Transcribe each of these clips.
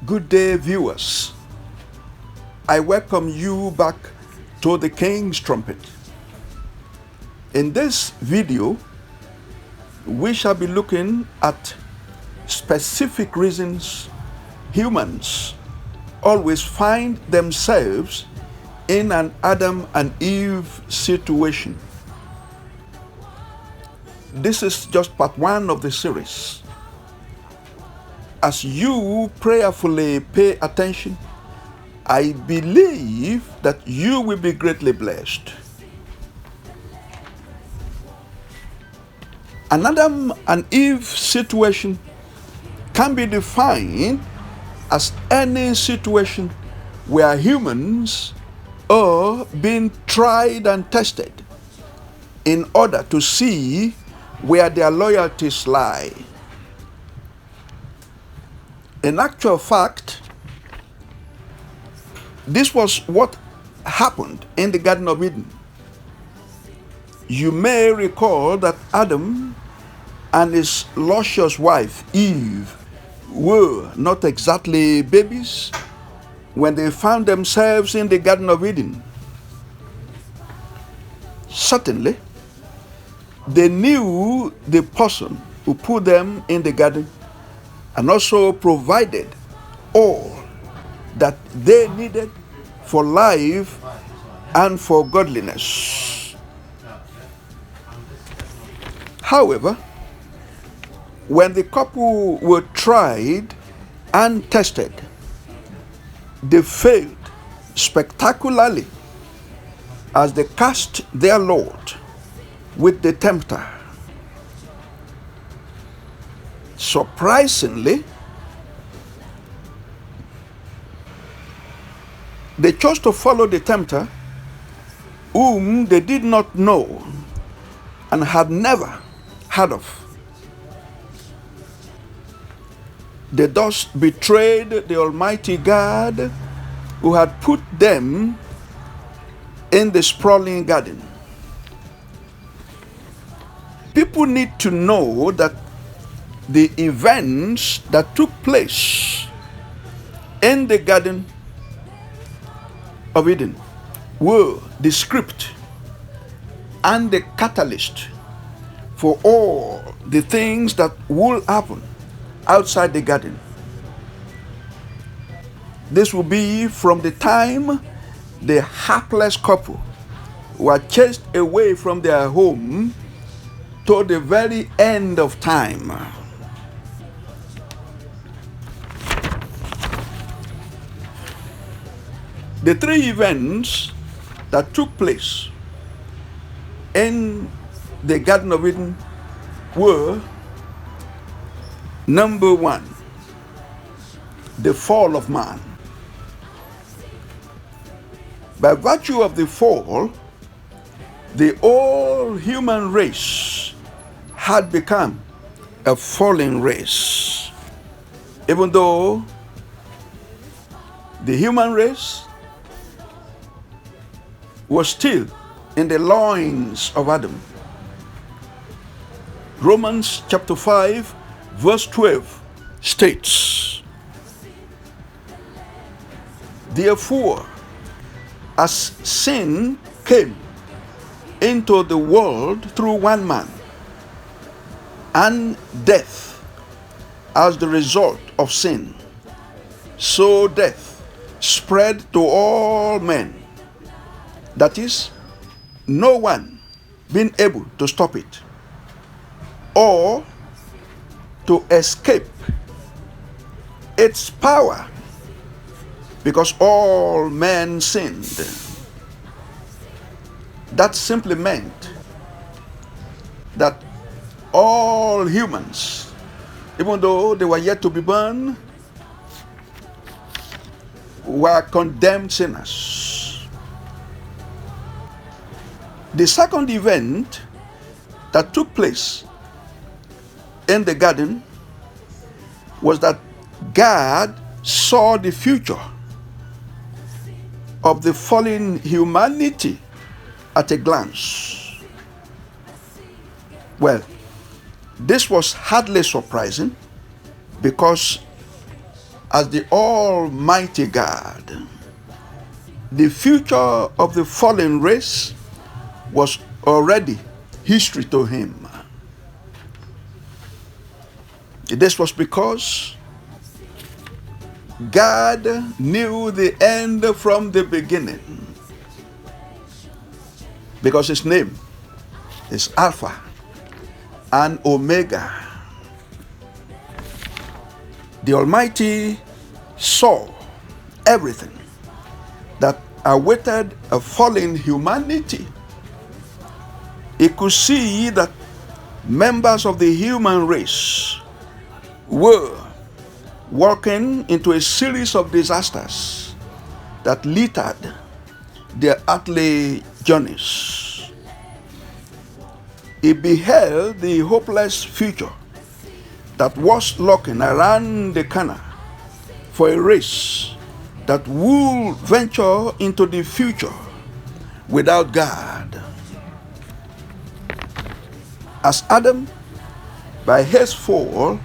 Good day, viewers. I welcome you back to the King's Trumpet. In this video, we shall be looking at specific reasons humans always find themselves in an Adam and Eve situation. This is just part one of the series. As you prayerfully pay attention, I believe that you will be greatly blessed. An Adam and Eve situation can be defined as any situation where humans are being tried and tested in order to see where their loyalties lie. In actual fact, this was what happened in the Garden of Eden. You may recall that Adam and his luscious wife, Eve, were not exactly babies when they found themselves in the Garden of Eden. Certainly, they knew the person who put them in the garden and also provided all that they needed for life and for godliness. However, when the couple were tried and tested, they failed spectacularly as they cast their lot with the tempter. Surprisingly, they chose to follow the tempter, whom they did not know and had never heard of. They thus betrayed the Almighty God who had put them in the sprawling garden. People need to know that the events that took place in the Garden of Eden were the script and the catalyst for all the things that will happen outside the garden. This will be from the time the hapless couple were chased away from their home to the very end of time. The three events that took place in the Garden of Eden were: number one, the fall of man. By virtue of the fall, the whole human race had become a fallen race. Even though the human race was still in the loins of Adam. Romans chapter 5 verse 12 states, "Therefore, as sin came into the world through one man, and death as the result of sin, so death spread to all men." That is, no one being able to stop it or to escape its power, because all men sinned. That simply meant that all humans, even though they were yet to be born, were condemned sinners. The second event that took place in the garden was that God saw the future of the fallen humanity at a glance. Well, this was hardly surprising, because as the Almighty God. The future of the fallen race was already history to him. This was because God knew the end from the beginning. Because his name is Alpha and Omega. The Almighty saw everything that awaited a fallen humanity. He could see that members of the human race were walking into a series of disasters that littered their earthly journeys. He beheld the hopeless future that was lurking around the corner for a race that would venture into the future without God. As Adam, by his fall,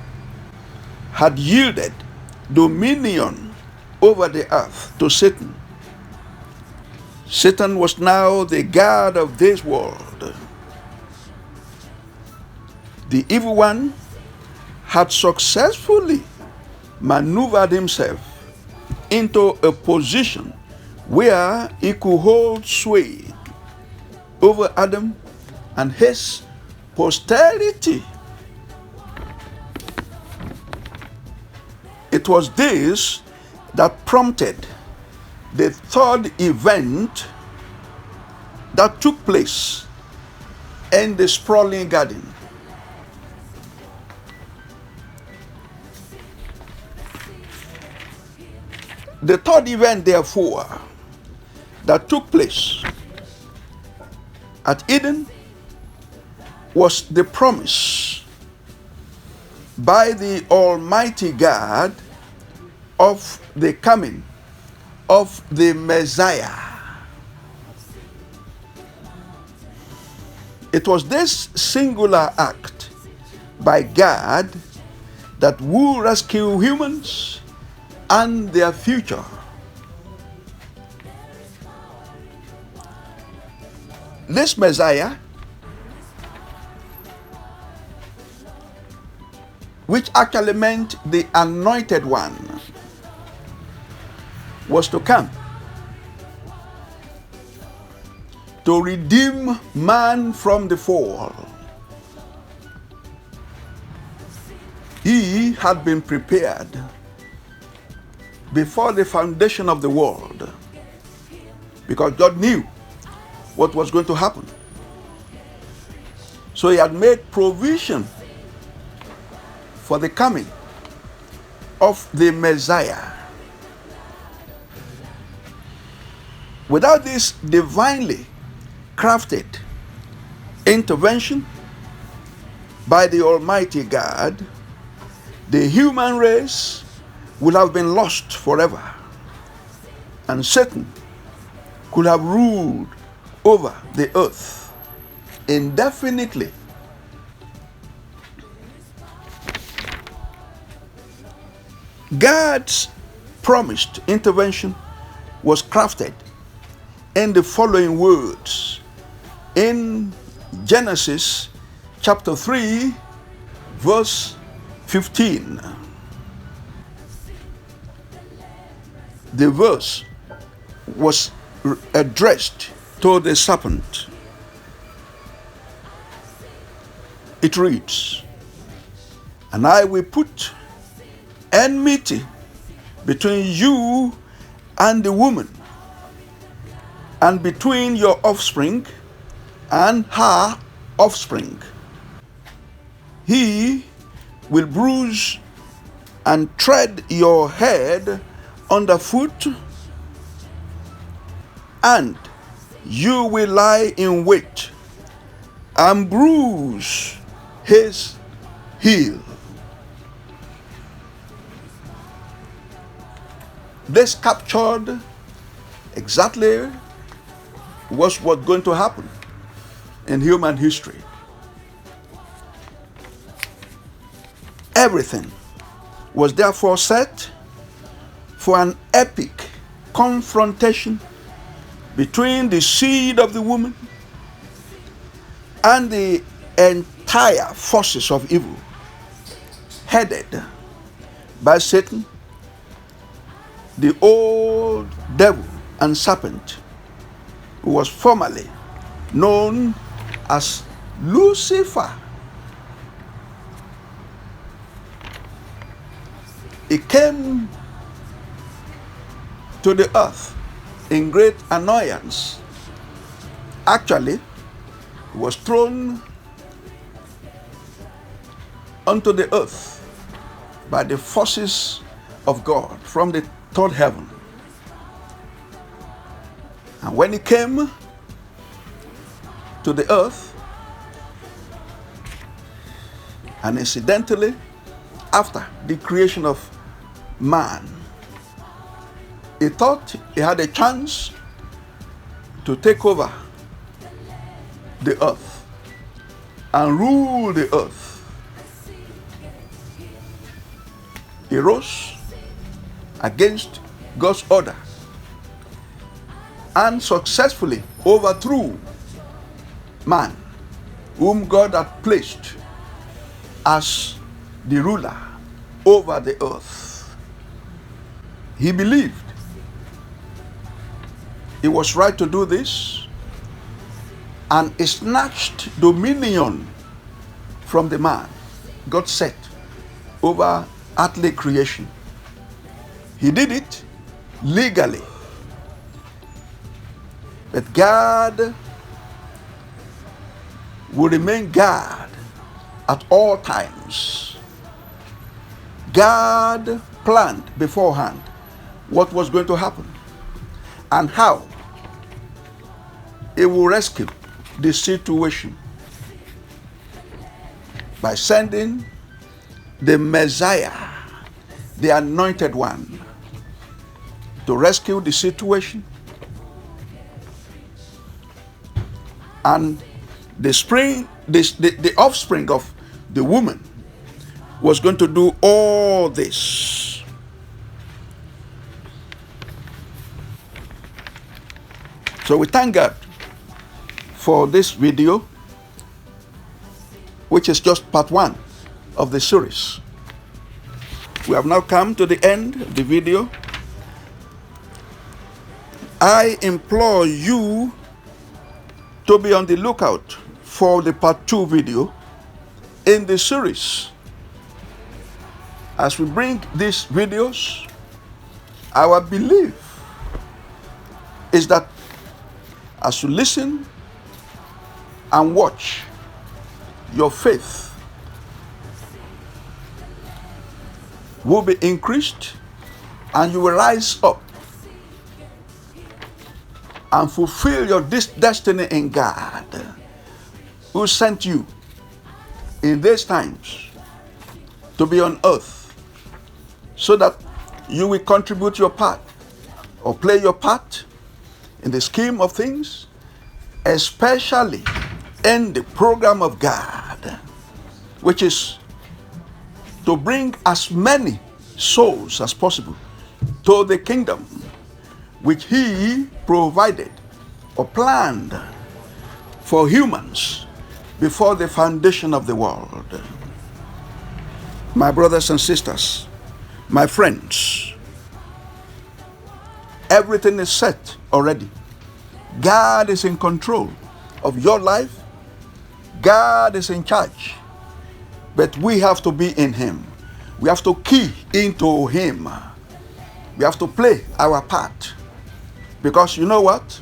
had yielded dominion over the earth to Satan, Satan was now the God of this world. The evil one had successfully maneuvered himself into a position where he could hold sway over Adam and his posterity. It was this that prompted the third event that took place in the sprawling garden. The third event, therefore, that took place at Eden was the promise by the Almighty God of the coming of the Messiah. It was this singular act by God that will rescue humans and their future. This Messiah, which actually meant the anointed one, was to come to redeem man from the fall. He had been prepared before the foundation of the world, because God knew what was going to happen. So he had made provision for the coming of the Messiah. Without this divinely crafted intervention by the Almighty God, the human race would have been lost forever, and Satan could have ruled over the earth indefinitely. God's promised intervention was crafted in the following words in Genesis chapter 3, verse 15. The verse was addressed to the serpent. It reads, "And I will put enmity between you and the woman, and between your offspring and her offspring. He will bruise and tread your head underfoot, and you will lie in wait and bruise his heel." This captured exactly what's going to happen in human history. Everything was therefore set for an epic confrontation between the seed of the woman and the entire forces of evil, headed by Satan, the old devil and serpent, who was formerly known as Lucifer. He came to the earth in great annoyance. Actually, he was thrown onto the earth by the forces of God from the third heaven. And when he came to the earth, and incidentally, after the creation of man, he thought he had a chance to take over the earth and rule the earth. He rose against God's order and successfully overthrew man, whom God had placed as the ruler over the earth. He believed he was right to do this, and he snatched dominion from the man God set over earthly creation. He did it legally. But God will remain God at all times. God planned beforehand what was going to happen and how He will rescue the situation by sending the Messiah, the anointed one, to rescue the situation. And the offspring of the woman was going to do all this. So we thank God for this video, which is just part 1 of the series. We have now come to the end of the video. I implore you to be on the lookout for the part 2 video in the series. As we bring these videos, our belief is that as you listen and watch, your faith will be increased and you will rise up and fulfill your destiny in God, who sent you in these times to be on earth, so that you will contribute your part or play your part in the scheme of things, especially in the program of God, which is to bring as many souls as possible to the kingdom which He provided or planned for humans before the foundation of the world. My brothers and sisters, my friends, everything is set already. God is in control of your life. God is in charge. But we have to be in Him. We have to key into Him. We have to play our part. Because you know what?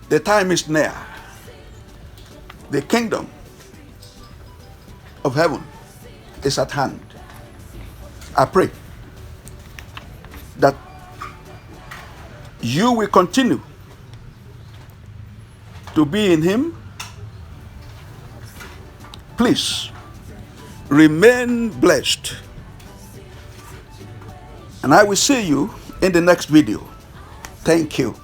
The time is near. The kingdom of heaven is at hand. I pray that you will continue to be in Him. Please remain blessed, and I will see you in the next video. Thank you.